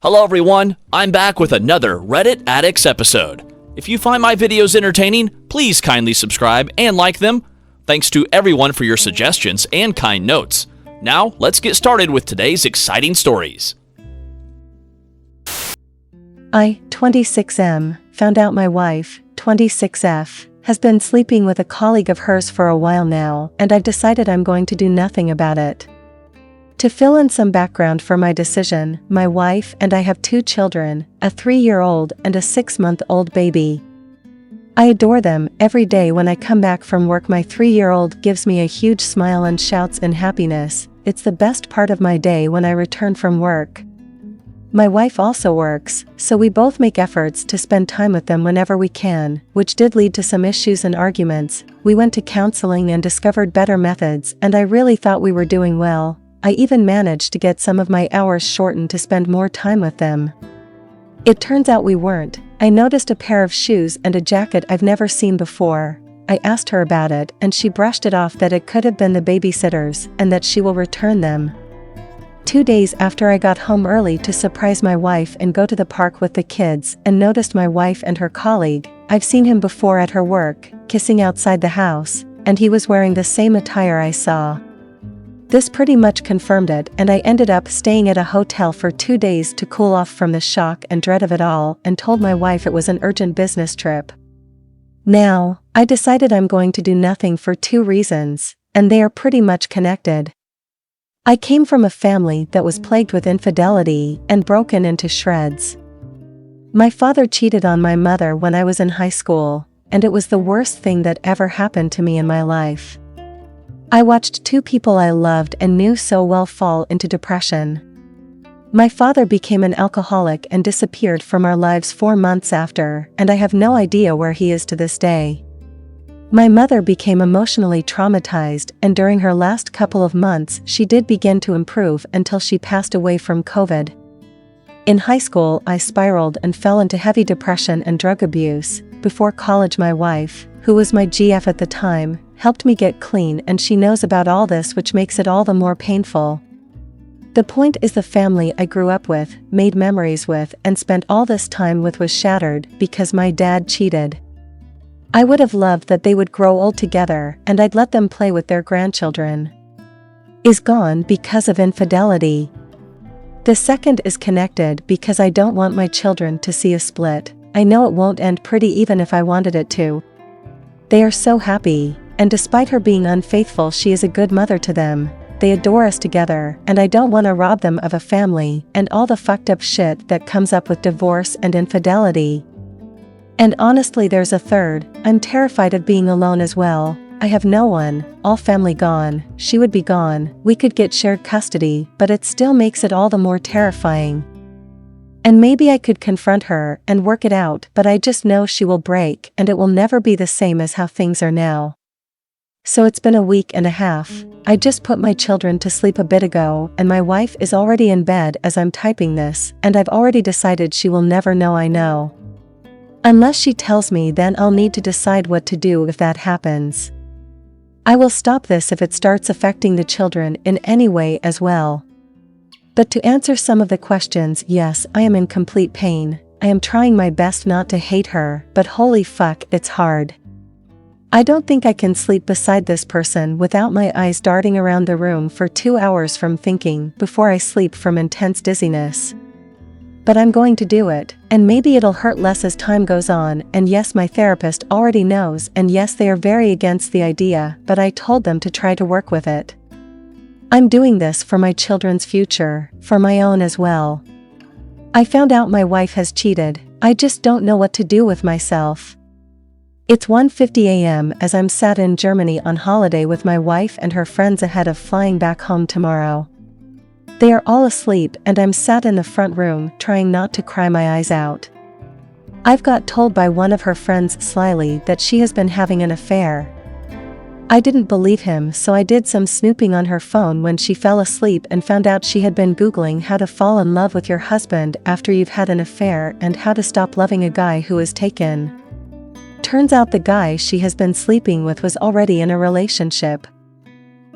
Hello everyone, I'm back with another Reddit Addicts episode. If you find my videos entertaining, please kindly subscribe and like them. Thanks to everyone for your suggestions and kind notes. Now, let's get started with today's exciting stories. I, 26M, found out my wife, 26F, has been sleeping with a colleague of hers for a while now, and I've decided I'm going to do nothing about it. To fill in some background for my decision, my wife and I have 2 children, a 3-year-old and a 6-month-old baby. I adore them. Every day when I come back from work, my 3-year-old gives me a huge smile and shouts in happiness. It's the best part of my day when I return from work. My wife also works, so we both make efforts to spend time with them whenever we can, which did lead to some issues and arguments. We went to counseling and discovered better methods, and I really thought we were doing well. I even managed to get some of my hours shortened to spend more time with them. It turns out we weren't. I noticed a pair of shoes and a jacket I've never seen before. I asked her about it, and she brushed it off that it could have been the babysitter's and that she will return them. 2 days after I got home early to surprise my wife and go to the park with the kids, and noticed my wife and her colleague, I've seen him before at her work, kissing outside the house, and he was wearing the same attire I saw. This pretty much confirmed it, and I ended up staying at a hotel for 2 days to cool off from the shock and dread of it all, and told my wife it was an urgent business trip. Now, I decided I'm going to do nothing for 2 reasons, and they are pretty much connected. I came from a family that was plagued with infidelity and broken into shreds. My father cheated on my mother when I was in high school, and it was the worst thing that ever happened to me in my life. I watched 2 people I loved and knew so well fall into depression. My father became an alcoholic and disappeared from our lives 4 months after, and I have no idea where he is to this day. My mother became emotionally traumatized, and during her last couple of months she did begin to improve until she passed away from COVID. In high school I spiraled and fell into heavy depression and drug abuse. Before college, my wife, who was my GF at the time, helped me get clean, and she knows about all this, which makes it all the more painful. The point is, the family I grew up with, made memories with, and spent all this time with was shattered because my dad cheated. I would have loved that they would grow old together and I'd let them play with their grandchildren. Is gone because of infidelity. The second is connected because I don't want my children to see a split. I know it won't end pretty even if I wanted it to. They are so happy, and despite her being unfaithful, she is a good mother to them. They adore us together, and I don't want to rob them of a family and all the fucked up shit that comes up with divorce and infidelity. And honestly, there's a third. I'm terrified of being alone as well. I have no one, all family gone, she would be gone, we could get shared custody, but it still makes it all the more terrifying. And maybe I could confront her and work it out, but I just know she will break and it will never be the same as how things are now. So it's been a week and a half. I just put my children to sleep a bit ago, and my wife is already in bed as I'm typing this, and I've already decided she will never know I know. Unless she tells me, then I'll need to decide what to do if that happens. I will stop this if it starts affecting the children in any way as well. But to answer some of the questions, yes, I am in complete pain. I am trying my best not to hate her, but holy fuck, it's hard. I don't think I can sleep beside this person without my eyes darting around the room for 2 hours from thinking before I sleep from intense dizziness. But I'm going to do it, and maybe it'll hurt less as time goes on, and yes, my therapist already knows, and yes, they are very against the idea, but I told them to try to work with it. I'm doing this for my children's future, for my own as well. I found out my wife has cheated. I just don't know what to do with myself. It's 1:50 a.m. as I'm sat in Germany on holiday with my wife and her friends ahead of flying back home tomorrow. They are all asleep, and I'm sat in the front room trying not to cry my eyes out. I've got told by one of her friends slyly that she has been having an affair. I didn't believe him, so I did some snooping on her phone when she fell asleep and found out she had been Googling how to fall in love with your husband after you've had an affair and how to stop loving a guy who is taken. Turns out the guy she has been sleeping with was already in a relationship.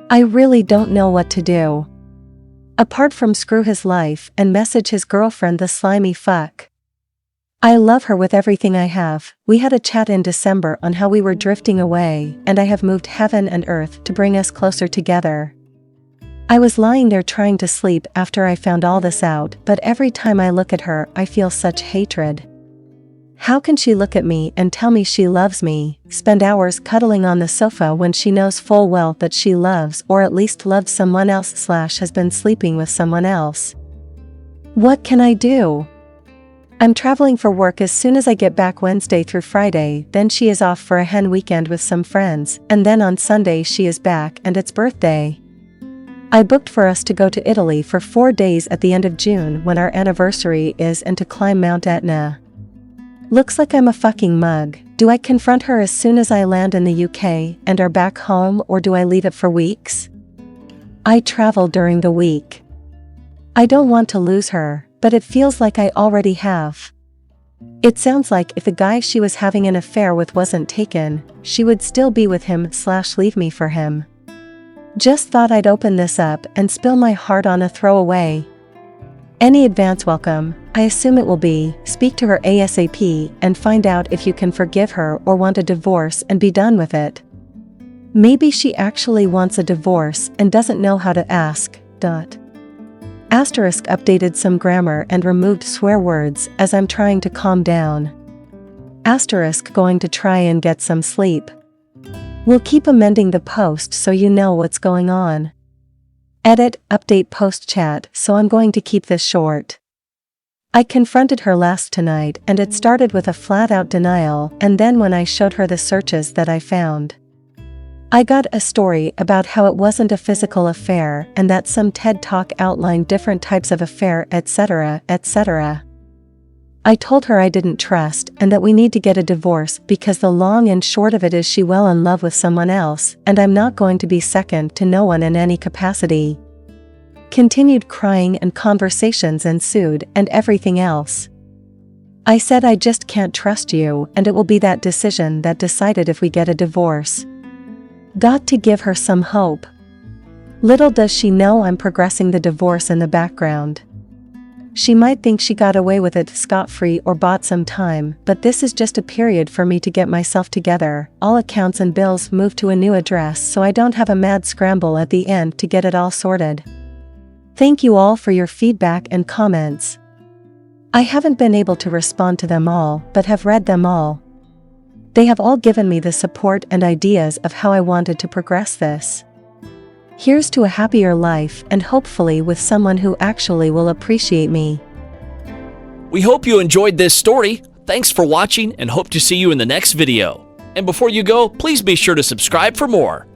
I really don't know what to do. Apart from screw his life and message his girlfriend the slimy fuck. I love her with everything I have. We had a chat in December on how we were drifting away, and I have moved heaven and earth to bring us closer together. I was lying there trying to sleep after I found all this out, but every time I look at her, I feel such hatred. How can she look at me and tell me she loves me, spend hours cuddling on the sofa when she knows full well that she loves or at least loved someone else / has been sleeping with someone else? What can I do? I'm traveling for work as soon as I get back Wednesday through Friday, then she is off for a hen weekend with some friends, and then on Sunday she is back and it's birthday. I booked for us to go to Italy for 4 days at the end of June when our anniversary is and to climb Mount Etna. Looks like I'm a fucking mug. Do I confront her as soon as I land in the UK and are back home, or do I leave it for weeks? I travel during the week. I don't want to lose her, but it feels like I already have. It sounds like if the guy she was having an affair with wasn't taken, she would still be with him / leave me for him. Just thought I'd open this up and spill my heart on a throwaway. Any advance welcome, I assume it will be. Speak to her ASAP and find out if you can forgive her or want a divorce and be done with it. Maybe she actually wants a divorce and doesn't know how to ask. Asterisk updated some grammar and removed swear words as I'm trying to calm down. Asterisk going to try and get some sleep. We'll keep amending the post so you know what's going on. Edit, update post chat, so I'm going to keep this short. I confronted her last night and it started with a flat-out denial, and then when I showed her the searches that I found. I got a story about how it wasn't a physical affair and that some TED Talk outlined different types of affair, etc., etc. I told her I didn't trust and that we need to get a divorce because the long and short of it is she well in love with someone else, and I'm not going to be second to no one in any capacity. Continued crying and conversations ensued and everything else. I said I just can't trust you and it will be that decision that decided if we get a divorce. Got to give her some hope. Little does she know I'm progressing the divorce in the background. She might think she got away with it scot-free or bought some time, but this is just a period for me to get myself together, all accounts and bills moved to a new address so I don't have a mad scramble at the end to get it all sorted. Thank you all for your feedback and comments. I haven't been able to respond to them all, but have read them all. They have all given me the support and ideas of how I wanted to progress this. Here's to a happier life and hopefully with someone who actually will appreciate me. We hope you enjoyed this story. Thanks for watching and hope to see you in the next video. And before you go, please be sure to subscribe for more.